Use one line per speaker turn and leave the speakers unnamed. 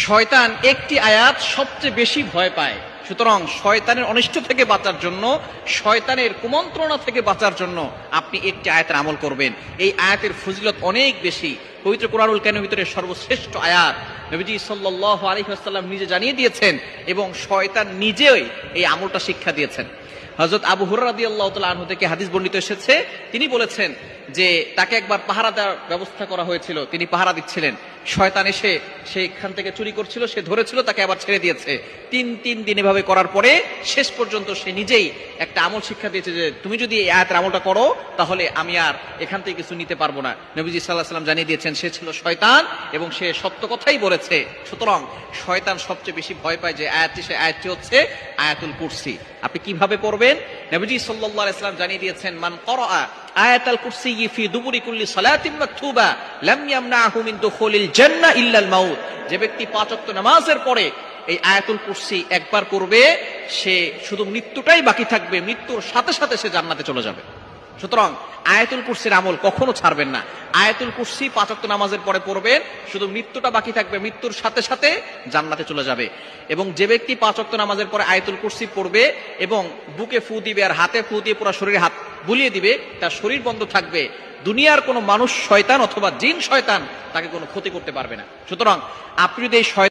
শয়তান একটি আয়াত সবচেয়ে বেশি ভয় পায়। সুতরাং শয়তানের অনিষ্ট থেকে বাঁচার জন্য, শয়তানের কুমন্ত্রণা থেকে বাঁচার জন্য আপনি একটি আয়াতের আমল করবেন। এই আয়াতের ফজিলত অনেক বেশি। পবিত্র কুরআনুল কারীমের ভিতরে সর্বশ্রেষ্ঠ আয়াত নবীজি সাল্লাল্লাহু আলাইহি ওয়াসাল্লাম নিজে জানিয়ে দিয়েছেন এবং শয়তান নিজেই এই আমলটা শিক্ষা দিয়েছেন। হযরত আবু হুরায়রা রাদিয়াল্লাহু তাআলা আনহু থেকে হাদিস বর্ণিত এসেছে, তিনি বলেছেন যে তাকে একবার পাহারা দেওয়ার ব্যবস্থা করা হয়েছিল, তিনি পাহারা দিচ্ছিলেন। শয়তান এসে সেইখান থেকে চুরি করছিল, সে ধরেছিল, তাকে আবার ছেড়ে দিয়েছে। তিন দিন এভাবে করার পরে শেষ পর্যন্ত সে নিজেই একটা আমল শিক্ষা দিয়েছে যে তুমি যদি এই আয়াতের আমলটা করো তাহলে আমি আর এখান থেকে কিছু নিতে পারবো না। নবীজি সাল্লাল্লাহু আলাইহি ওয়াসাল্লাম জানিয়ে দিয়েছেন সে ছিল শয়তান এবং সে সত্য কথাই বলেছে। সুতরাং শয়তান সবচেয়ে বেশি ভয় পায় যে আয়াতটি, সে আয়াতটি হচ্ছে আয়াতুল কুরসি। আপনি কিভাবে পড়বেন? নবীজি সাল্লাল্লাহু আলাইহি ওয়াসাল্লাম জানিয়ে দিয়েছেন মান ক্বারাআ আয়াতাল কুরসি ফি দুবুরি কুল্লি সালাতিন মাকতুবা লাম ইয়ামনাহু মিন দুখুলিল জান্নাহ ইল্লাল মাউত। যে ব্যক্তি 5 ওয়াক্ত নামাজের পরে এই আয়াতুল কুরসি একবার পড়বে, সে শুধু মৃত্যুটাই বাকি থাকবে, মৃত্যুর সাথে সাথে সে জান্নাতে চলে যাবে। সুতরাং আয়াতুল কুরসির আমল কখনো ছাড়বেন না। আয়াতুল কুরসি 5 ওয়াক্ত নামাজের পরে পড়বেন, শুধু মৃত্যুটা বাকি থাকবে, মৃত্যুর সাথে সাথে জান্নাতে চলে যাবে। এবং যে ব্যক্তি 5 ওয়াক্ত নামাজের পরে আয়াতুল কুরসি পড়বে এবং বুকে ফু দিবে আর হাতে ফু দিয়ে পুরো শরীরে হাত বুলিয়ে দিবে, তার শরীর বন্ধ থাকবে, দুনিয়ার কোনো মানুষ শয়তান অথবা জিন শয়তান তাকে কোনো ক্ষতি করতে পারবে না। সুতরাং আপনি যদি এই